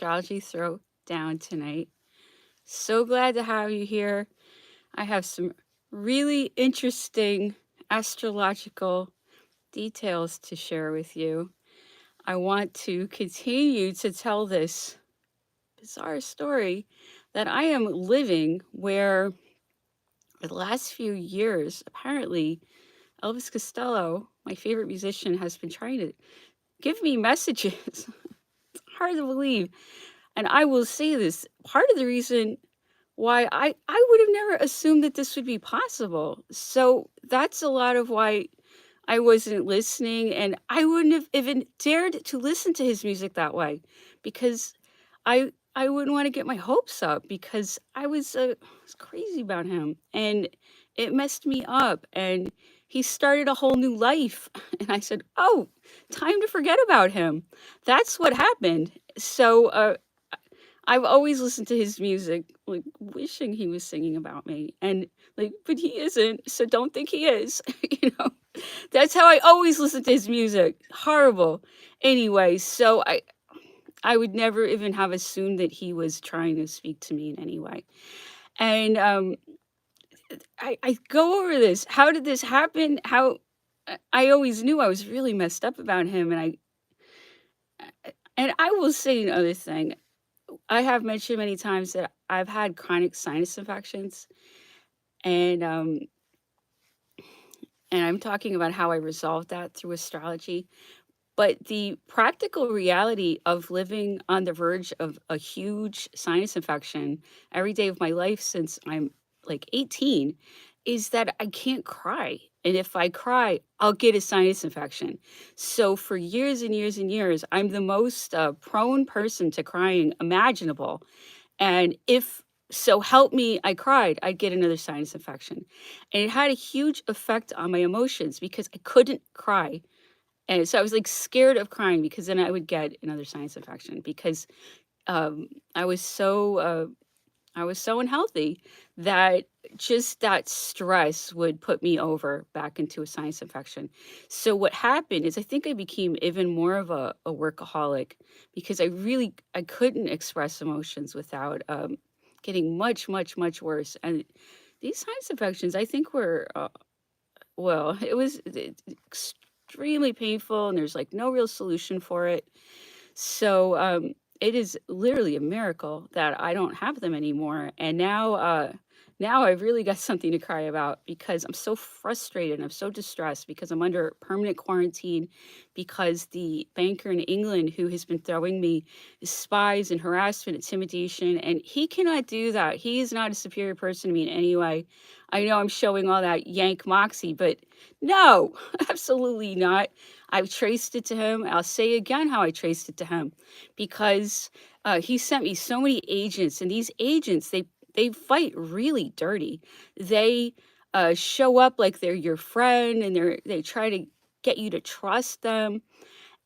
Astrology Throwdown tonight. So glad to have you here. I have some really interesting astrological details to share with you. I want to continue to tell this bizarre story that I am living where for the last few years, apparently, Elvis Costello, my favorite musician, has been trying to give me messages. It's hard to believe. And I will say this, part of the reason why I would have never assumed that this would be possible. So that's a lot of why I wasn't listening, and I wouldn't have even dared to listen to his music that way because I wouldn't want to get my hopes up because I was crazy about him, and it messed me up, and he started a whole new life. And I said, "Oh, time to forget about him." That's what happened. So I've always listened to his music, like, wishing he was singing about me, and, like, but he isn't, so don't think he is, you know? That's how I always listen to his music. Horrible. Anyway, so I would never even have assumed that he was trying to speak to me in any way, and, I go over this. How did this happen? How I always knew I was really messed up about him, and I will say another thing. I have mentioned many times that I've had chronic sinus infections, and I'm talking about how I resolved that through astrology. But the practical reality of living on the verge of a huge sinus infection every day of my life since I'm like 18 is that I can't cry. And if I cry, I'll get a sinus infection. So for years and years and years, I'm the most prone person to crying imaginable. And if so help me, I cried, I'd get another sinus infection. And it had a huge effect on my emotions because I couldn't cry. And so I was like scared of crying because then I would get another sinus infection because um, I was so I was so unhealthy that just that stress would put me over back into a sinus infection. So what happened is I think I became even more of a workaholic because I couldn't express emotions without getting much worse. And these sinus infections I think were well, it was extremely painful and there's like no real solution for it. So it is literally a miracle that I don't have them anymore. And now I've really got something to cry about because I'm so frustrated. I'm so distressed because I'm under permanent quarantine because the banker in England who has been throwing me spies and harassment, intimidation, and he cannot do that. He is not a superior person to me in any way. I know I'm showing all that Yank moxie, but no, absolutely not. I've traced it to him. I'll say again how I traced it to him because he sent me so many agents, and these agents they fight really dirty. They show up like they're your friend, and they try to get you to trust them,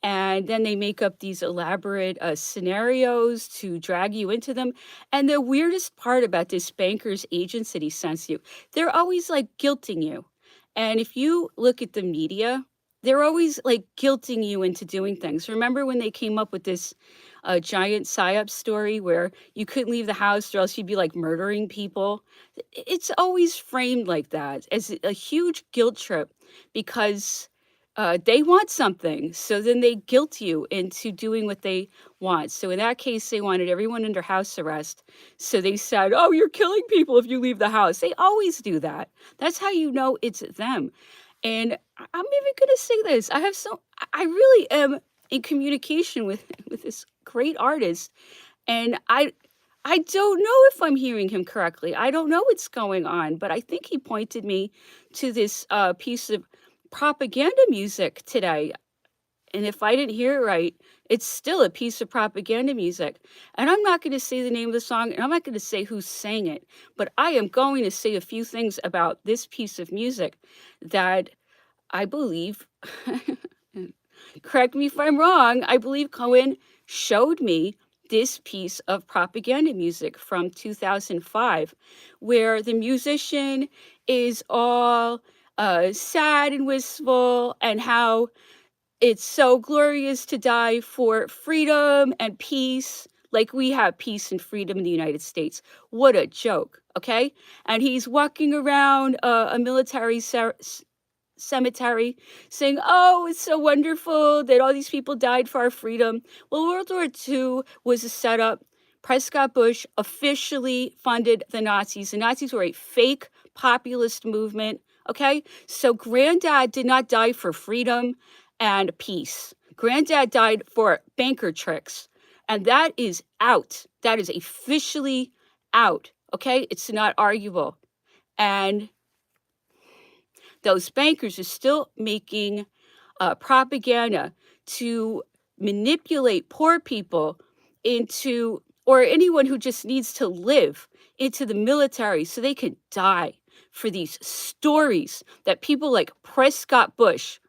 and then they make up these elaborate scenarios to drag you into them. And the weirdest part about this banker's agents that he sends you, they're always like guilting you. And if you look at the media, they're always like guilting you into doing things. Remember when they came up with this giant psyop story where you couldn't leave the house or else you'd be like murdering people? It's always framed like that as a huge guilt trip because they want something. So then they guilt you into doing what they want. So in that case, they wanted everyone under house arrest. So they said, "Oh, you're killing people if you leave the house." They always do that. That's how you know it's them. And I'm even going to say this. I really am in communication with this great artist. And I don't know if I'm hearing him correctly. I don't know what's going on, but I think he pointed me to this piece of propaganda music today. And if I didn't hear it right, it's still a piece of propaganda music. And I'm not going to say the name of the song, and I'm not going to say who sang it, but I am going to say a few things about this piece of music that I believe, correct me if I'm wrong, I believe Cohen showed me this piece of propaganda music from 2005, where the musician is all sad and wistful, and how it's so glorious to die for freedom and peace, like we have peace and freedom in the United States. What a joke, okay? And he's walking around a military cemetery saying, "Oh, it's so wonderful that all these people died for our freedom." Well, World War II was a setup. Prescott Bush officially funded the Nazis. The Nazis were a fake populist movement, okay? So Granddad did not die for freedom and peace. Granddad died for banker tricks. And that is out. That is officially out, okay? It's not arguable. And those bankers are still making propaganda to manipulate poor people into, or anyone who just needs to live, into the military so they can die for these stories that people like Prescott Bush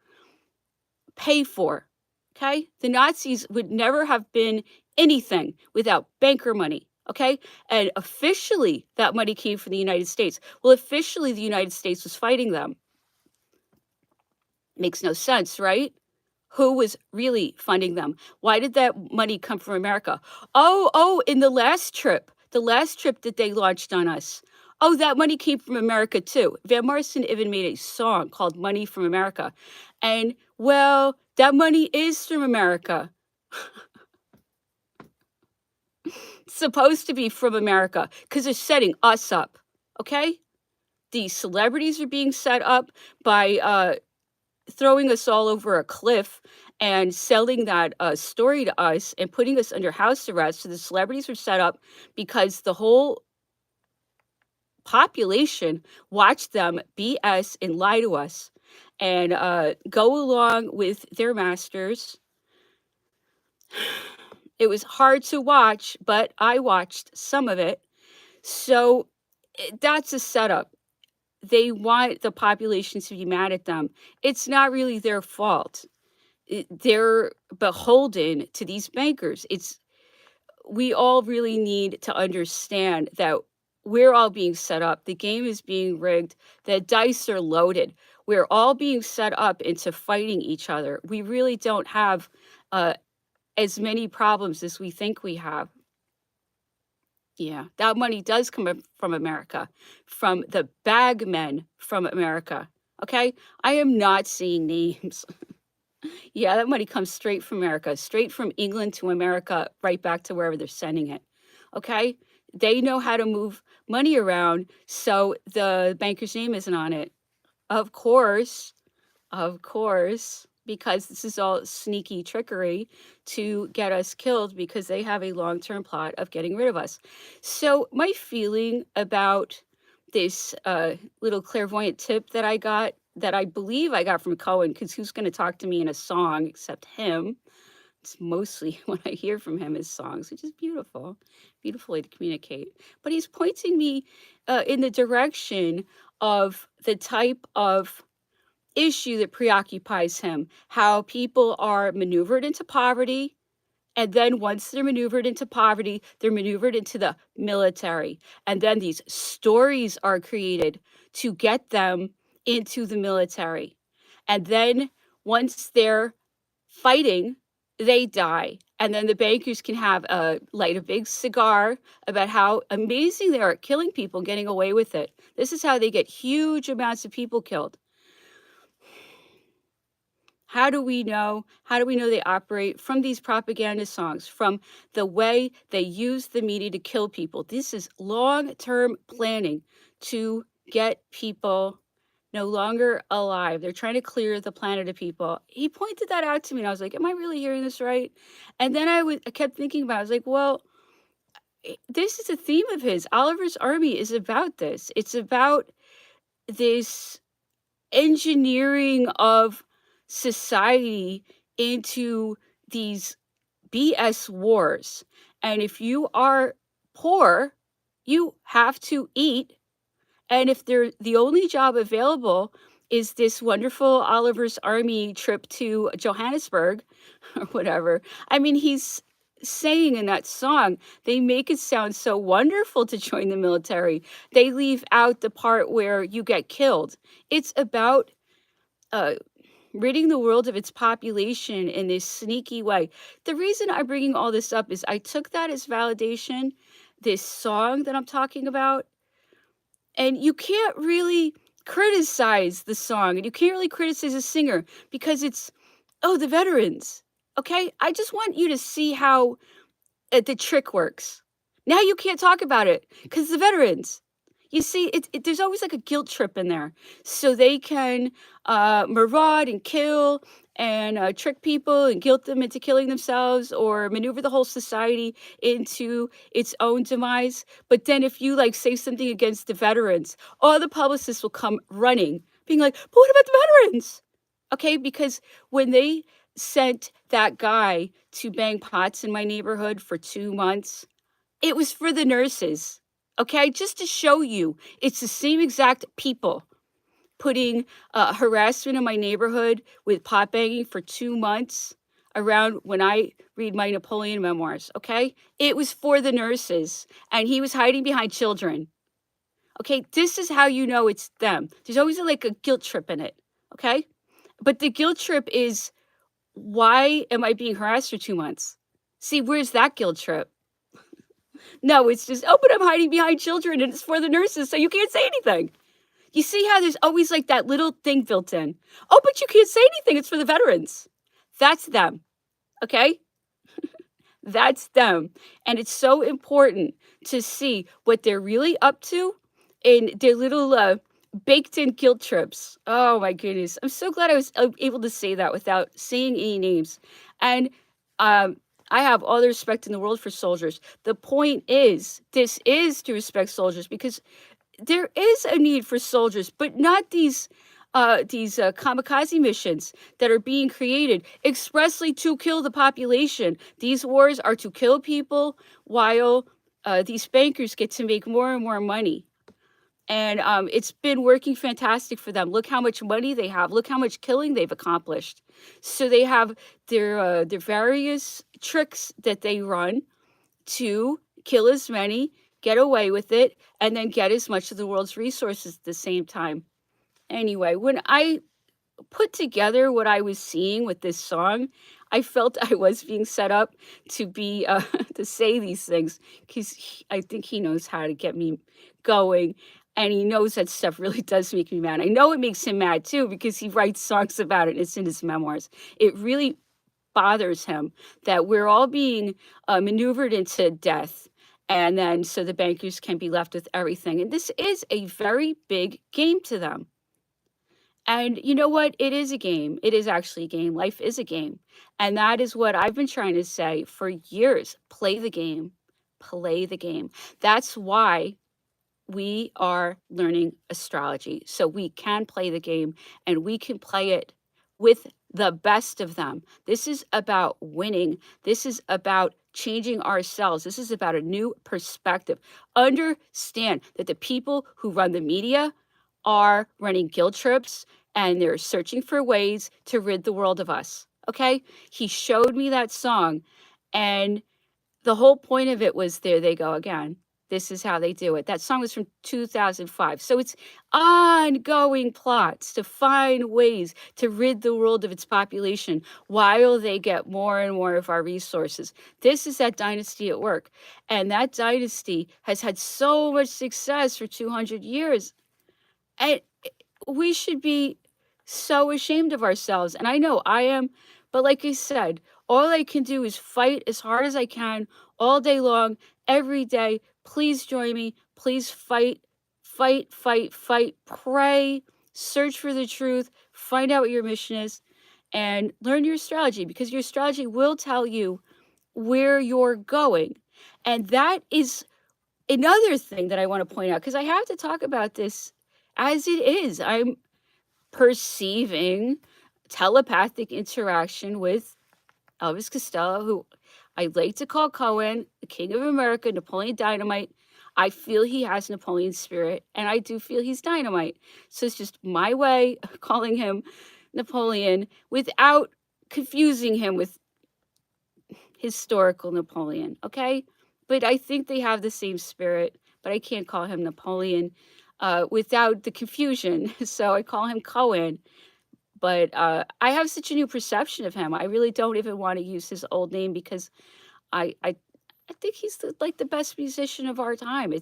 pay for. Okay? The Nazis would never have been anything without banker money. Okay? And officially, that money came from the United States. Well, officially, the United States was fighting them. Makes no sense, right? Who was really funding them? Why did that money come from America? Oh, in the last trip that they launched on us. Oh, that money came from America too. Van Morrison even made a song called Money from America. And well, that money is from America. It's supposed to be from America because they're setting us up. Okay? These celebrities are being set up by throwing us all over a cliff and selling that story to us and putting us under house arrest. So the celebrities were set up because the whole population watched them BS and lie to us and go along with their masters. It was hard to watch, but I watched some of it. So that's a setup. They want the population to be mad at them. It's not really their fault. They're beholden to these bankers. We all really need to understand that we're all being set up. The game is being rigged. The dice are loaded. We're all being set up into fighting each other. We really don't have as many problems as we think we have. Yeah, that money does come from America, from the bag men from America. Okay, I am not saying names. Yeah, that money comes straight from America, straight from England to America, right back to wherever they're sending it. Okay? They know how to move money around so the banker's name isn't on it. Of course, because this is all sneaky trickery to get us killed because they have a long-term plot of getting rid of us. So my feeling about this little clairvoyant tip that I got, that I believe I got from Cohen, because who's going to talk to me in a song except him? It's mostly when I hear from him is songs, which is beautiful, beautiful way to communicate. But he's pointing me in the direction of the type of issue that preoccupies him, how people are maneuvered into poverty. And then once they're maneuvered into poverty, they're maneuvered into the military. And then these stories are created to get them into the military. And then once they're fighting, they die. And then the bankers can have light a big cigar about how amazing they are at killing people, getting away with it. This is how they get huge amounts of people killed. How do we know? How do we know they operate? From these propaganda songs, from the way they use the media to kill people. This is long-term planning to get people no longer alive. They're trying to clear the planet of people. He pointed that out to me, and I was like, am I really hearing this right? And then I kept thinking about it. I was like, well, this is a theme of his. Oliver's Army is about this. It's about this engineering of society into these BS wars. And if you are poor, you have to eat. And if they're the only job available is this wonderful Oliver's Army trip to Johannesburg or whatever. I mean, he's saying in that song, they make it sound so wonderful to join the military. They leave out the part where you get killed. It's about ridding the world of its population in this sneaky way. The reason I'm bringing all this up is I took that as validation, this song that I'm talking about, and you can't really criticize the song and you can't really criticize a singer because it's, oh, the veterans. Okay? I just want you to see how the trick works. Now you can't talk about it because the veterans. You see, there's always like a guilt trip in there, so they can maraud and kill and trick people and guilt them into killing themselves or maneuver the whole society into its own demise. But then if you like say something against the veterans, all the publicists will come running, being like, "But what about the veterans?" Okay, because when they sent that guy to bang pots in my neighborhood for 2 months, it was for the nurses, okay? Just to show you, it's the same exact people putting harassment in my neighborhood with pot banging for 2 months around when I read my Napoleon memoirs, okay? It was for the nurses, and he was hiding behind children. Okay, this is how you know it's them. There's always like a guilt trip in it, okay? But the guilt trip is, why am I being harassed for 2 months? See, where's that guilt trip? No, it's just, "Oh, but I'm hiding behind children, and it's for the nurses, so you can't say anything." You see how there's always, like, that little thing built in? "Oh, but you can't say anything, it's for the veterans." That's them, okay? That's them, and it's so important to see what they're really up to in their little, baked-in guilt trips. Oh my goodness. I'm so glad I was, able to say that without saying any names, and, um, I have all the respect in the world for soldiers. The point is, this is to respect soldiers because there is a need for soldiers, but not these kamikaze missions that are being created expressly to kill the population. These wars are to kill people while these bankers get to make more and more money. And it's been working fantastic for them. Look how much money they have. Look how much killing they've accomplished. So they have their various tricks that they run to kill as many, get away with it, and then get as much of the world's resources at the same time. Anyway, when I put together what I was seeing with this song, I felt I was being set up to be to say these things because I think he knows how to get me going, and he knows that stuff really does make me mad. I know it makes him mad too because he writes songs about it. It's in his memoirs. It really bothers him that we're all being maneuvered into death. And then so the bankers can be left with everything. And this is a very big game to them. And you know what? It is a game. It is actually a game. Life is a game. And that is what I've been trying to say for years. Play the game. Play the game. That's why we are learning astrology. So we can play the game and we can play it with the best of them. This is about winning. This is about changing ourselves. This is about a new perspective. Understand that the people who run the media are running guilt trips and they're searching for ways to rid the world of us. Okay? He showed me that song, and the whole point of it was, there they go again. This is how they do it. That song was from 2005. So it's ongoing plots to find ways to rid the world of its population while they get more and more of our resources. This is that dynasty at work. And that dynasty has had so much success for 200 years. And we should be so ashamed of ourselves. And I know I am, but like I said, all I can do is fight as hard as I can all day long, every day. Please join me. Please fight, fight, fight, fight. Pray, search for the truth, find out what your mission is, and learn your astrology because your astrology will tell you where you're going. And that is another thing that I want to point out because I have to talk about this as it is. I'm perceiving telepathic interaction with Elvis Costello, who I like to call Cohen, the King of America, Napoleon Dynamite. I feel he has Napoleon spirit, and I do feel he's dynamite. So it's just my way of calling him Napoleon without confusing him with historical Napoleon, okay? But I think they have the same spirit, but I can't call him Napoleon without the confusion. So I call him Cohen. But, I have such a new perception of him. I really don't even wanna use his old name because I I I think he's the best musician of our time.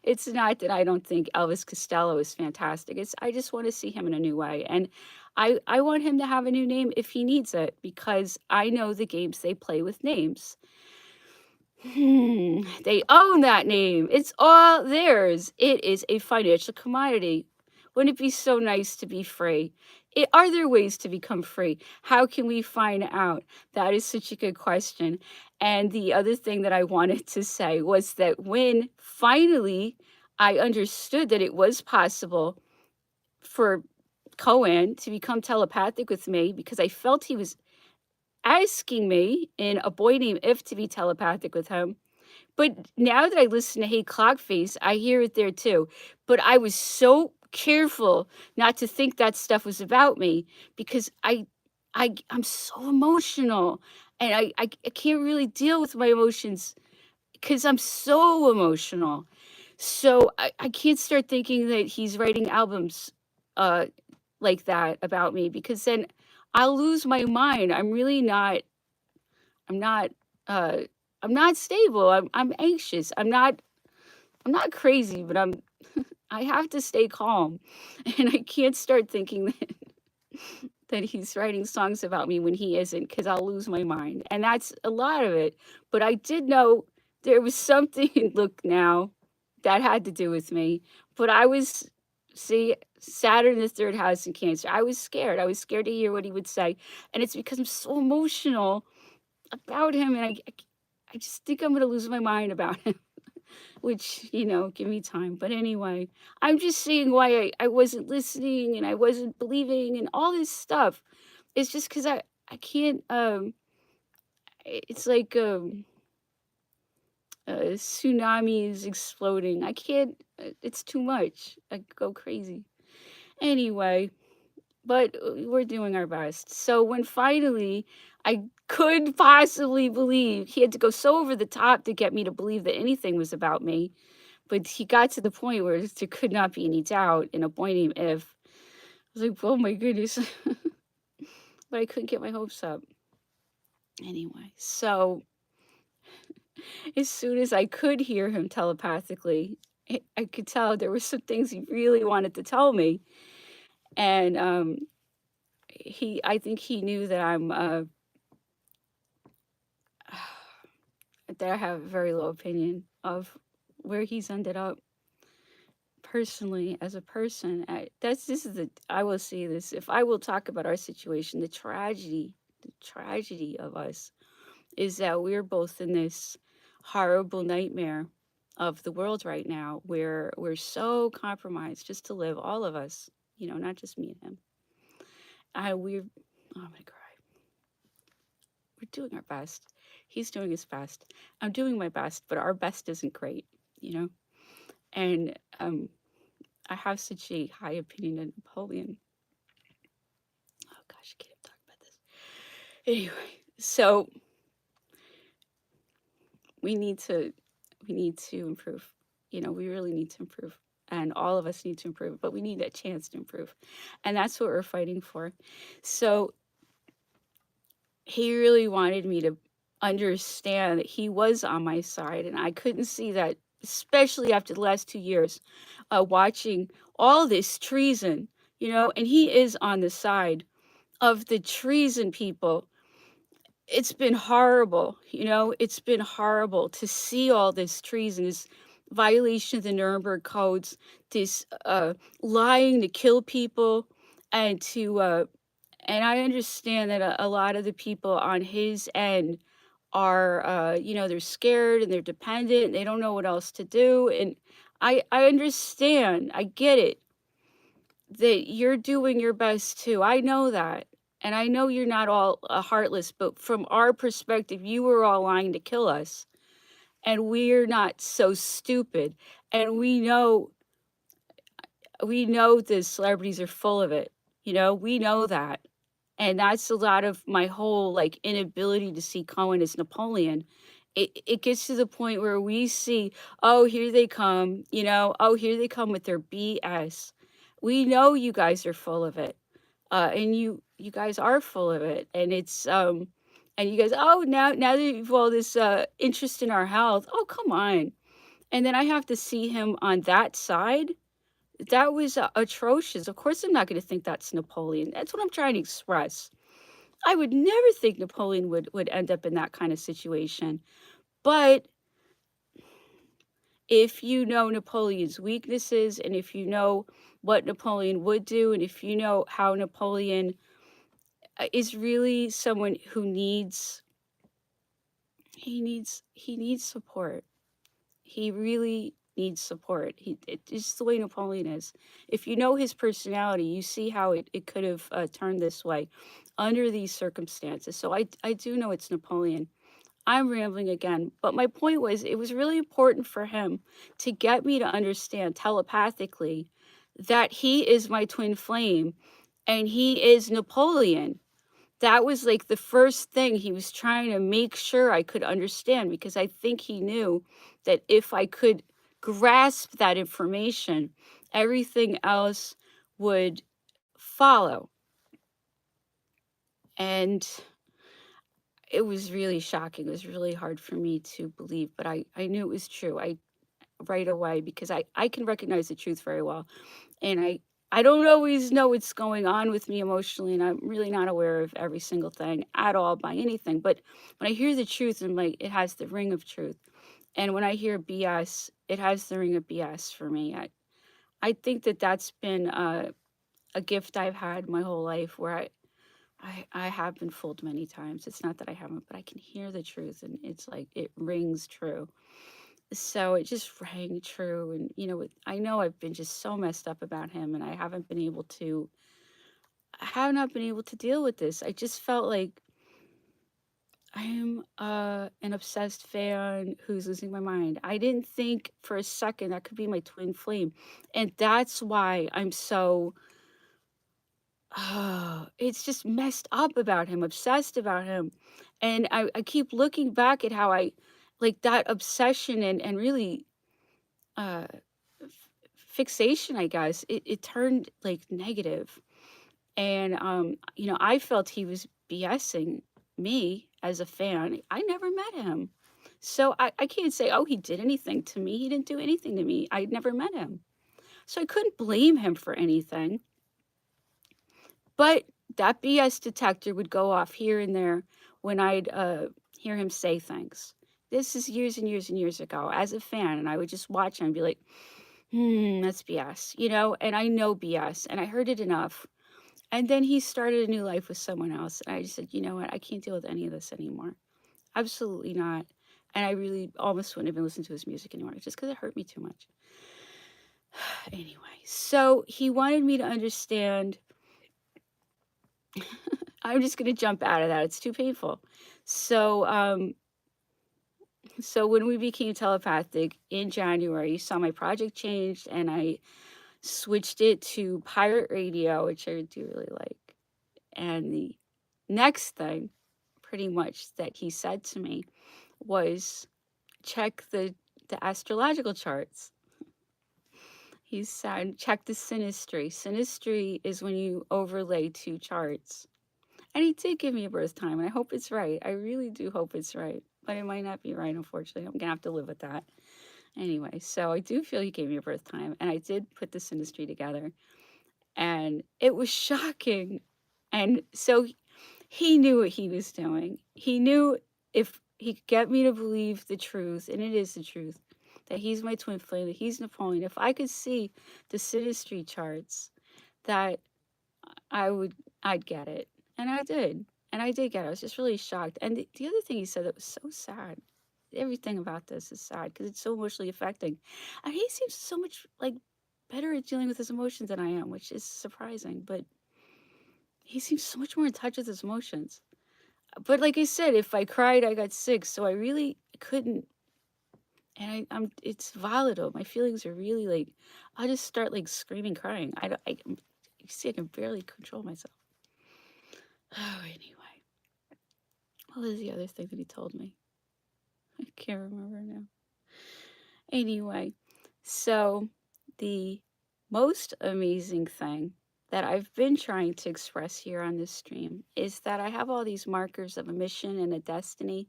It's not that I don't think Elvis Costello is fantastic. I just wanna see him in a new way, and I want him to have a new name if he needs it because I know the games they play with names. They own that name. It's all theirs. It is a financial commodity. Wouldn't it be so nice to be free? Are there ways to become free? How can we find out? That is such a good question. And the other thing that I wanted to say was that when finally I understood that it was possible for Cohen to become telepathic with me because I felt he was asking me in a boy named If to be telepathic with him, but now that I listen to Hey Clockface, I hear it there too. But I was so careful not to think that stuff was about me because I'm so emotional and I can't really deal with my emotions because I'm so emotional. So I can't start thinking that he's writing albums uh like that about me because then I'll lose my mind. I'm not uh I'm not stable. I'm anxious. I'm not crazy, but I have to stay calm. And I can't start thinking that he's writing songs about me when he isn't because I'll lose my mind. And that's a lot of it. But I did know there was something, look now, that had to do with me. But I was, see, Saturn in the third house in Cancer. I was scared. I was scared to hear what he would say. And it's because I'm so emotional about him. And I just think I'm going to lose my mind about him. Which, give me time. But anyway, I'm just seeing why I wasn't listening and I wasn't believing and all this stuff. It's just because I can't, it's like tsunamis exploding. I can't, it's too much. I go crazy. Anyway, but we're doing our best. So when finally I could possibly believe, he had to go so over the top to get me to believe that anything was about me. But he got to the point where there could not be any doubt in a boy named If. I was like, oh my goodness. But I couldn't get my hopes up. Anyway, so as soon as I could hear him telepathically, I could tell there were some things he really wanted to tell me. And I think he knew that that I have a very low opinion of where he's ended up personally as a person. I will say this. If I will talk about our situation, the tragedy of us is that we're both in this horrible nightmare of the world right now where we're so compromised just to live, all of us, not just me and him. I'm gonna cry. We're doing our best. He's doing his best. I'm doing my best, but our best isn't great, you know? And I have such a high opinion of Napoleon. Oh gosh, I can't talk about this. Anyway, so we need to improve. We really need to improve. And all of us need to improve, but we need a chance to improve. And that's what we're fighting for. So he really wanted me to understand that he was on my side, and I couldn't see that, especially after the last 2 years, watching all this treason, and he is on the side of the treason people. It's been horrible, it's been horrible to see all this treason, this violation of the Nuremberg codes, this lying to kill people, and and I understand that a lot of the people on his end are, they're scared and they're dependent and they don't know what else to do. And I understand, I get it, that you're doing your best too. I know that. And I know you're not all heartless, but from our perspective, you were all lying to kill us. And we're not so stupid. And we know the celebrities are full of it. We know that. And that's a lot of my whole like inability to see Cohen as Napoleon. It gets to the point where we see, oh, here they come, oh, here they come with their BS. We know you guys are full of it. and you guys are full of it, and and you guys, oh, now that you've all this interest in our health, oh, come on. And then I have to see him on that side. That was atrocious. Of course, I'm not going to think that's Napoleon. That's what I'm trying to express. I would never think Napoleon would end up in that kind of situation. But if you know Napoleon's weaknesses, and if you know what Napoleon would do, and if you know how Napoleon is really someone who needs support. He really needs support. It's just the way Napoleon is. If you know his personality, you see how it could have turned this way under these circumstances. So I do know it's Napoleon. I'm rambling again, but my point was it was really important for him to get me to understand telepathically that he is my twin flame and he is Napoleon. That was like the first thing he was trying to make sure I could understand, because I think he knew that if I could grasp that information, everything else would follow. And it was really shocking. It was really hard for me to believe, but I knew it was true. I right away, because I can recognize the truth very well. And I don't always know what's going on with me emotionally, and I'm really not aware of every single thing at all by anything. But when I hear the truth, and like it has the ring of truth. And when I hear BS, it has the ring of BS for me. I think that that's been a gift I've had my whole life, where I have been fooled many times. It's not that I haven't, but I can hear the truth, and it's like it rings true. So it just rang true. And, I know I've been just so messed up about him, and I have not been able to deal with this. I just felt like I am an obsessed fan who's losing my mind. I didn't think for a second that could be my twin flame. And that's why I'm so, it's just messed up about him, obsessed about him. And I keep looking back at how like that obsession and really uh, fixation, I guess, it turned like negative. And I felt he was BSing me as a fan. I never met him. So I can't say, oh, he did anything to me. He didn't do anything to me. I'd never met him. So I couldn't blame him for anything. But that BS detector would go off here and there when I'd hear him say things. This is years and years and years ago as a fan. And I would just watch him and be like, that's BS, and I know BS, and I heard it enough. And then he started a new life with someone else. And I just said, you know what? I can't deal with any of this anymore. Absolutely not. And I really almost wouldn't even listen to his music anymore, just because it hurt me too much. Anyway, so he wanted me to understand. I'm just going to jump out of that. It's too painful. So when we became telepathic in January, you saw my project changed, and I switched it to pirate radio, which I do really like. And the next thing, pretty much, that he said to me was check the astrological charts. He said, check the synastry. Synastry is when you overlay two charts. And he did give me a birth time, and I hope it's right. I really do hope it's right. But it might not be right, unfortunately. I'm going to have to live with that. Anyway, so I do feel he gave me a birth time, and I did put the synastry together. And it was shocking. And so he knew what he was doing. He knew if he could get me to believe the truth, and it is the truth, that he's my twin flame, that he's Napoleon. If I could see the synastry charts, that I'd get it. And I did. And I did get it. I was just really shocked. And the other thing he said that was so sad. Everything about this is sad because it's so emotionally affecting. And he seems so much like better at dealing with his emotions than I am, which is surprising. But he seems so much more in touch with his emotions. But like I said, if I cried, I got sick. So I really couldn't. And it's volatile. My feelings are really like, I'll just start like screaming, crying. You see, I can barely control myself. Oh, anyway. What was the other thing that he told me? I can't remember now. Anyway, so the most amazing thing that I've been trying to express here on this stream is that I have all these markers of a mission and a destiny,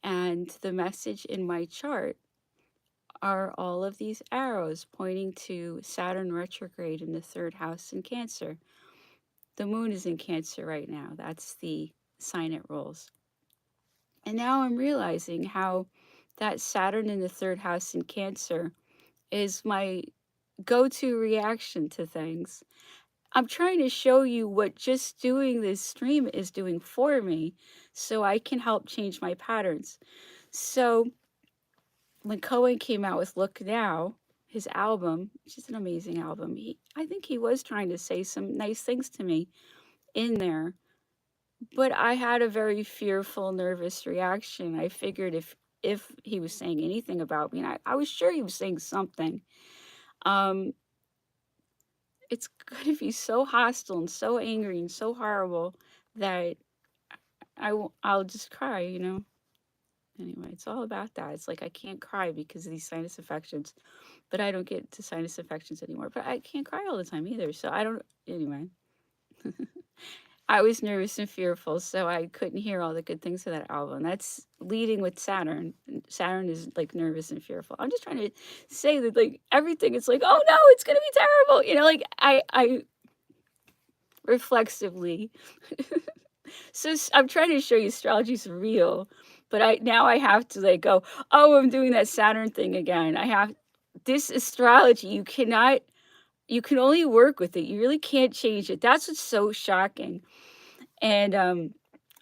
and the message in my chart are all of these arrows pointing to Saturn retrograde in the third house in Cancer. The moon is in Cancer right now. That's the sign it rules. And now I'm realizing how that Saturn in the third house in Cancer is my go to reaction to things. I'm trying to show you what just doing this stream is doing for me so I can help change my patterns. So when Cohen came out with Look Now, his album, which is an amazing album, I think he was trying to say some nice things to me in there. But I had a very fearful, nervous reaction. I figured if he was saying anything about me, and I was sure he was saying something, um, it's going to be so hostile and so angry and so horrible that I'll just cry, you know? Anyway, it's all about that. It's like I can't cry because of these sinus infections, but I don't get to sinus infections anymore. But I can't cry all the time either. So I don't, anyway. I was nervous and fearful, so I couldn't hear all the good things of that album. That's leading with Saturn. Saturn is like nervous and fearful. I'm just trying to say that like everything is like, oh no, it's gonna be terrible. You know, like I reflexively. So I'm trying to show you astrology's real, but I have to like go, oh, I'm doing that Saturn thing again. I have this astrology. You can only work with it. You really can't change it. That's what's so shocking. And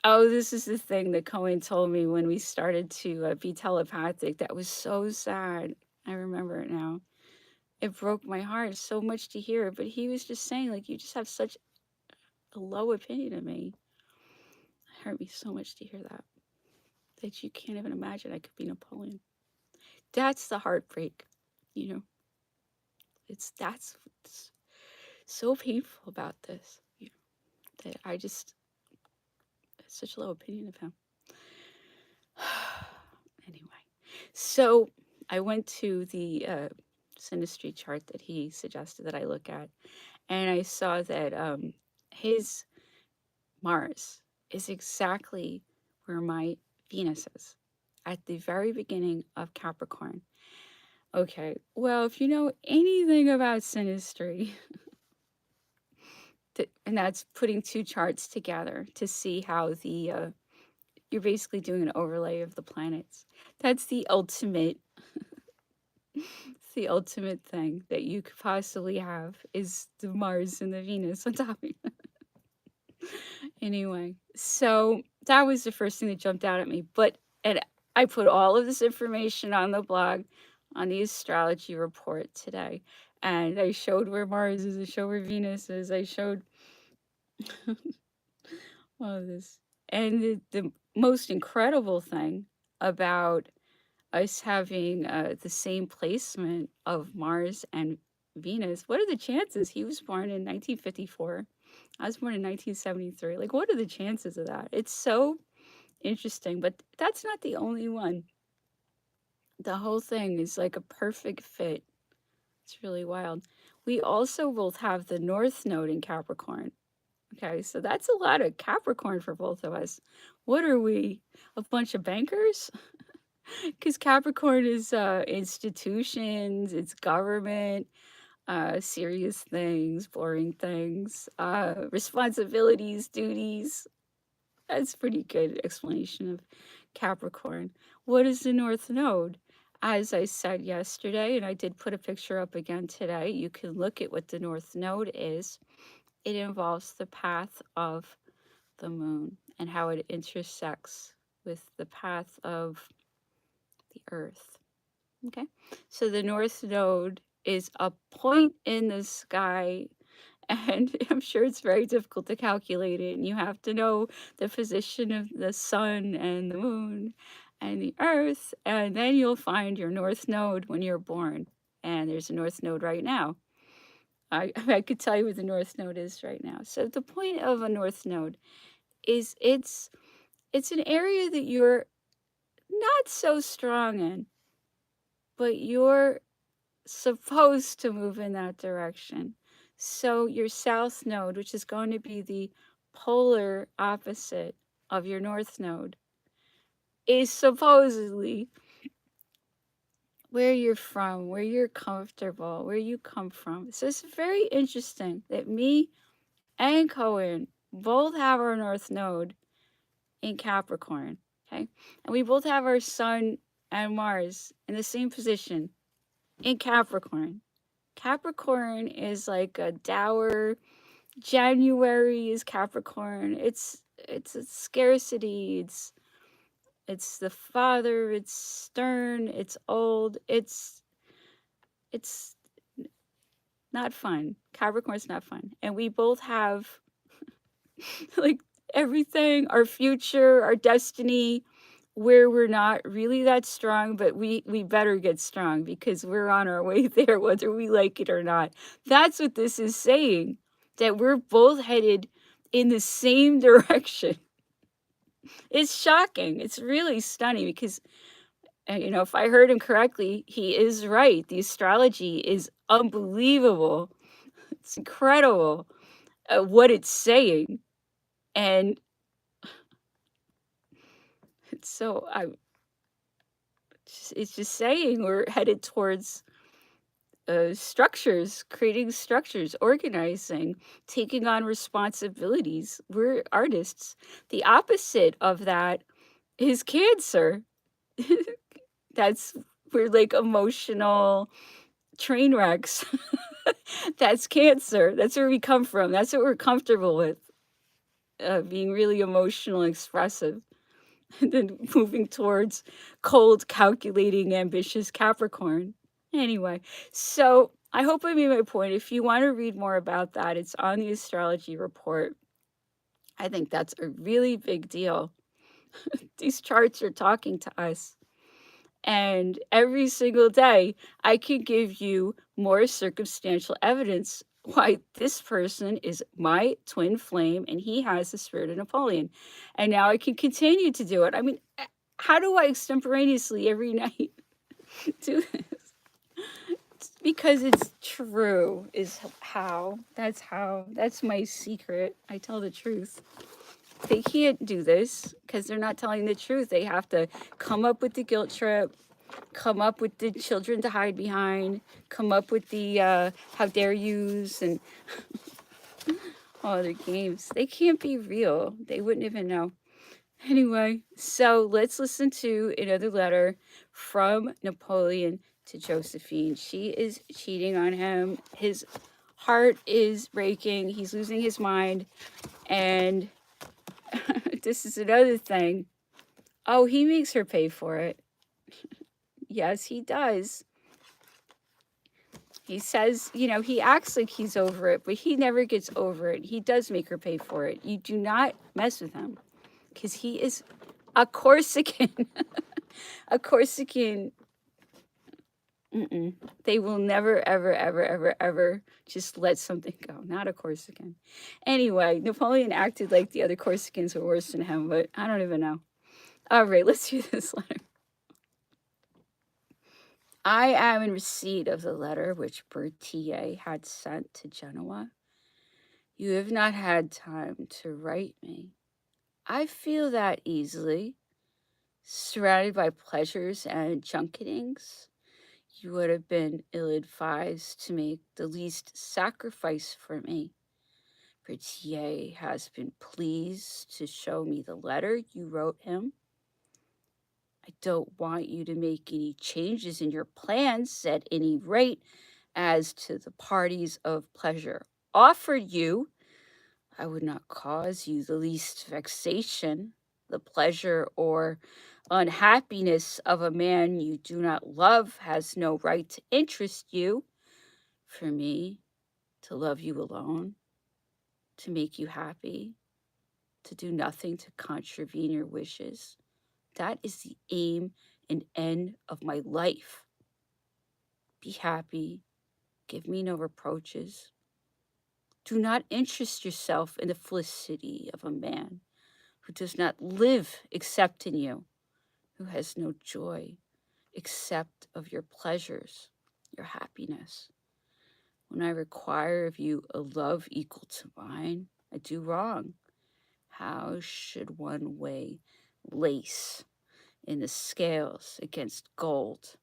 oh, this is the thing that Cohen told me when we started to be telepathic. That was so sad. I remember it now. It broke my heart so much to hear it. But he was just saying, like, you just have such a low opinion of me. It hurt me so much to hear that you can't even imagine I could be Napoleon. That's the heartbreak, you know. That's what's so painful about this, you know, that I just have such a low opinion of him. Anyway, so I went to the synastry chart that he suggested that I look at, and I saw that his Mars is exactly where my Venus is, at the very beginning of Capricorn. Okay, well, if you know anything about synastry, and that's putting two charts together to see how you're basically doing an overlay of the planets. That's the ultimate, it's the ultimate thing that you could possibly have is the Mars and the Venus on top of you. Anyway, so that was the first thing that jumped out at me. And I put all of this information on the blog, on the astrology report today. And I showed where Mars is, I showed where Venus is, I showed all of this. And the most incredible thing about us having the same placement of Mars and Venus, what are the chances? He was born in 1954. I was born in 1973. Like, what are the chances of that? It's so interesting, but that's not the only one. The whole thing is like a perfect fit. It's really wild. We also both have the North Node in Capricorn. Okay, so that's a lot of Capricorn for both of us. What are we? A bunch of bankers? Because Capricorn is institutions, it's government, serious things, boring things, responsibilities, duties. That's a pretty good explanation of Capricorn. What is the North Node? As I said yesterday, and I did put a picture up again today, you can look at what the North Node is. It involves the path of the moon and how it intersects with the path of the earth. Okay, so the North Node is a point in the sky, and I'm sure it's very difficult to calculate it, and you have to know the position of the sun and the moon and the earth, and then you'll find your North Node when you're born. And there's a North Node right now. I could tell you where the North Node is right now. So the point of a North Node is it's an area that you're not so strong in, but you're supposed to move in that direction. So your south node, which is going to be the polar opposite of your north node, is supposedly where you're from, where you're comfortable, where you come from. So it's very interesting that me and Cohen both have our north node in Capricorn. Okay. And we both have our sun and Mars in the same position in Capricorn. Capricorn is like a dour. January is Capricorn. It's a scarcity. It's the father. It's stern. It's old. It's not fun. Capricorn's not fun. And we both have like everything, our future, our destiny, where we're not really that strong, but we better get strong because we're on our way there, whether we like it or not. That's what this is saying, that we're both headed in the same direction. It's shocking. It's really stunning because, if I heard him correctly, he is right. The astrology is unbelievable. It's incredible what it's saying. And so it's just saying we're headed towards structures, creating structures, organizing, taking on responsibilities. We're artists. The opposite of that is Cancer. We're like emotional train wrecks. That's Cancer. That's where we come from. That's what we're comfortable with, being really emotional, expressive. And then moving towards cold, calculating, ambitious Capricorn. Anyway, so I hope I made my point. If you want to read more about that, it's on the astrology report. I think that's a really big deal. These charts are talking to us. And every single day, I can give you more circumstantial evidence why this person is my twin flame and he has the spirit of Napoleon. And now I can continue to do it. I mean, how do I extemporaneously every night do this? It's because it's true, is how. That's my secret. I tell the truth. They can't do this because they're not telling the truth. They have to come up with the guilt trip, come up with the children to hide behind, come up with the how dare yous and all other games. They can't be real. They wouldn't even know. Anyway, so let's listen to another letter from Napoleon to Josephine. She is cheating on him. His heart is breaking. He's losing his mind. And this is another thing. Oh, he makes her pay for it. Yes, he does. He says, he acts like he's over it, but he never gets over it. He does make her pay for it. You do not mess with him because he is a Corsican. A Corsican. They will never, ever, ever, ever, ever just let something go. Not a Corsican. Anyway, Napoleon acted like the other Corsicans were worse than him, but I don't even know. All right, let's do this letter. I am in receipt of the letter which Berthier had sent to Genoa. You have not had time to write me. I feel that easily. Surrounded by pleasures and junketings, you would have been ill-advised to make the least sacrifice for me. Berthier has been pleased to show me the letter you wrote him. I don't want you to make any changes in your plans at any rate as to the parties of pleasure offered you. I would not cause you the least vexation. The pleasure or unhappiness of a man you do not love has no right to interest you. For me, to love you alone, to make you happy, to do nothing to contravene your wishes, that is the aim and end of my life. Be happy. Give me no reproaches. Do not interest yourself in the felicity of a man who does not live except in you, who has no joy except of your pleasures, your happiness. When I require of you a love equal to mine, I do wrong. How should one weigh lace in the scales against gold?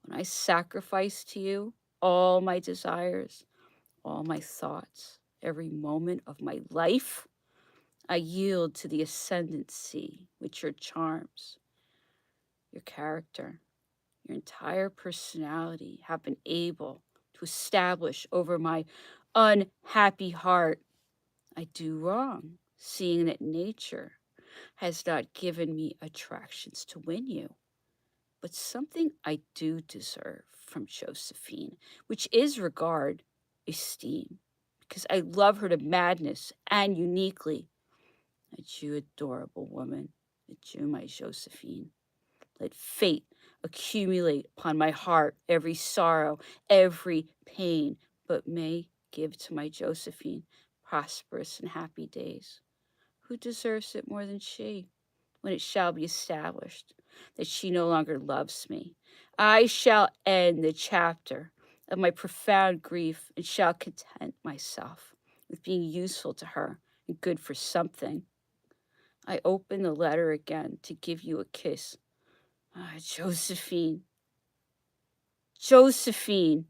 When I sacrifice to you all my desires, all my thoughts, every moment of my life, I yield to the ascendancy which your charms, your character, your entire personality have been able to establish over my unhappy heart. I do wrong, seeing that nature has not given me attractions to win you, but something I do deserve from Josephine, which is regard, esteem, because I love her to madness and uniquely. Adieu, adorable woman. Adieu, my Josephine. Let fate accumulate upon my heart every sorrow, every pain, but may give to my Josephine prosperous and happy days. Who deserves it more than she? When it shall be established that she no longer loves me, I shall end the chapter of my profound grief and shall content myself with being useful to her and good for something. I open the letter again to give you a kiss. Ah, Josephine, Josephine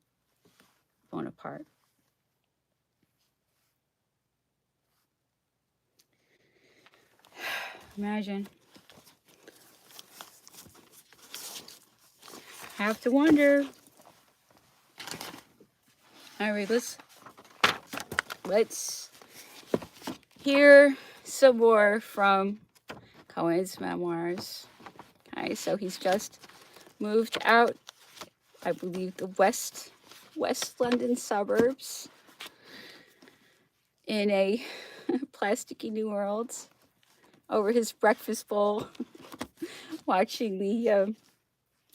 Bonaparte. Imagine. Have to wonder. All right, let's hear some more from Cohen's memoirs. Okay, so he's just moved out, I believe, the West London suburbs in a plasticky New World over his breakfast bowl, watching the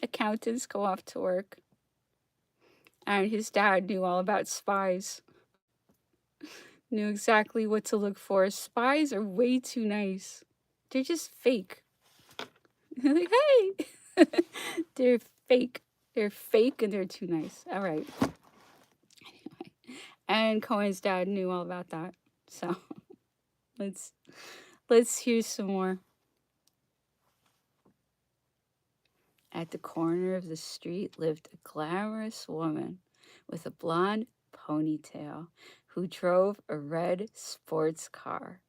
accountants go off to work. And his dad knew all about spies, knew exactly what to look for. Spies are way too nice. They're just fake. They're like, hey, they're fake. They're fake and they're too nice. All right. Anyway, and Cohen's dad knew all about that. So let's hear some more. At the corner of the street lived a glamorous woman with a blonde ponytail who drove a red sports car.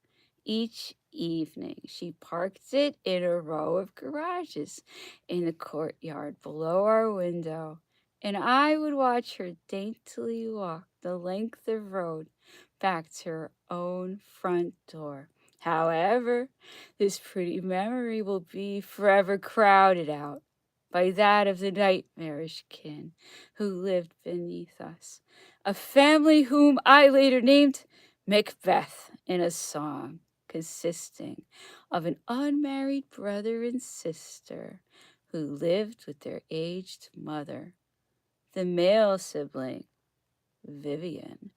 Each evening, she parked it in a row of garages in the courtyard below our window, and I would watch her daintily walk the length of road back to her own front door. However, this pretty memory will be forever crowded out by that of the nightmarish kin who lived beneath us, a family whom I later named Macbeth in a song consisting of an unmarried brother and sister who lived with their aged mother. The male sibling, Vivian,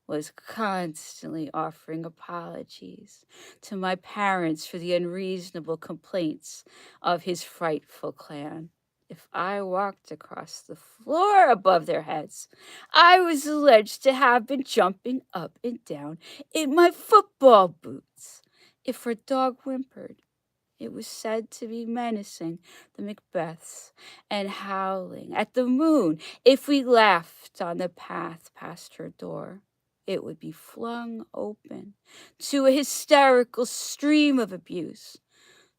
was constantly offering apologies to my parents for the unreasonable complaints of his frightful clan. If I walked across the floor above their heads, I was alleged to have been jumping up and down in my football boots. If our dog whimpered, it was said to be menacing the Macbeths and howling at the moon. If we laughed on the path past her door, it would be flung open to a hysterical stream of abuse.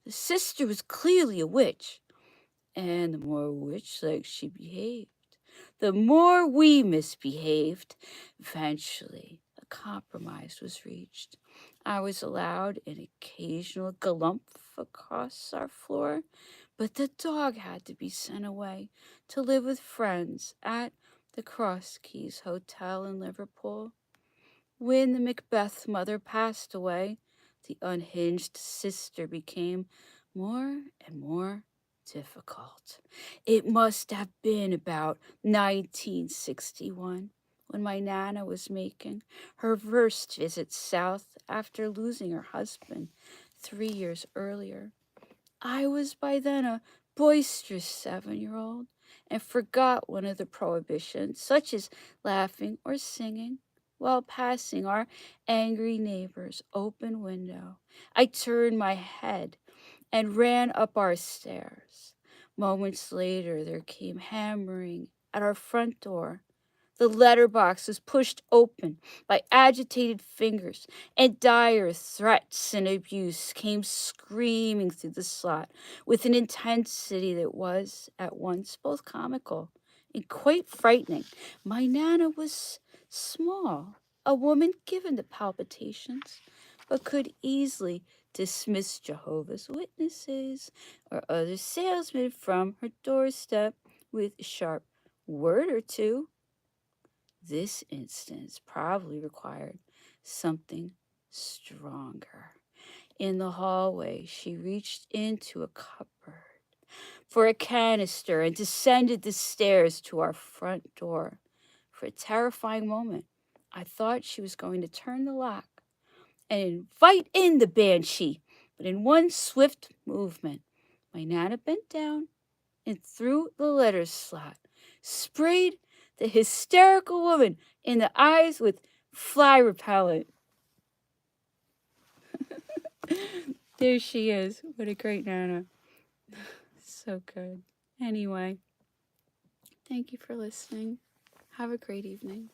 The sister was clearly a witch, and the more witch-like she behaved, the more we misbehaved. Eventually, a compromise was reached. I was allowed an occasional galump across our floor, but the dog had to be sent away to live with friends at the Cross Keys Hotel in Liverpool. When the Macbeth mother passed away, the unhinged sister became more and more difficult. It must have been about 1961 when my Nana was making her first visit south after losing her husband 3 years earlier. I was by then a boisterous 7-year-old, and forgot one of the prohibitions, such as laughing or singing while passing our angry neighbor's open window. I turned my head and ran up our stairs. Moments later, there came hammering at our front door. The letterbox was pushed open by agitated fingers, and dire threats and abuse came screaming through the slot with an intensity that was at once both comical and quite frightening. My Nana was small, a woman given to palpitations, but could easily dismiss Jehovah's Witnesses or other salesmen from her doorstep with a sharp word or two. This instance probably required something stronger. In the hallway, she reached into a cupboard for a canister and descended the stairs to our front door. For a terrifying moment, I thought she was going to turn the lock and invite in the banshee, but in one swift movement, my Nana bent down and through the letter slot, sprayed the hysterical woman in the eyes with fly repellent. There she is. What a great Nana. So good. Anyway, thank you for listening. Have a great evening.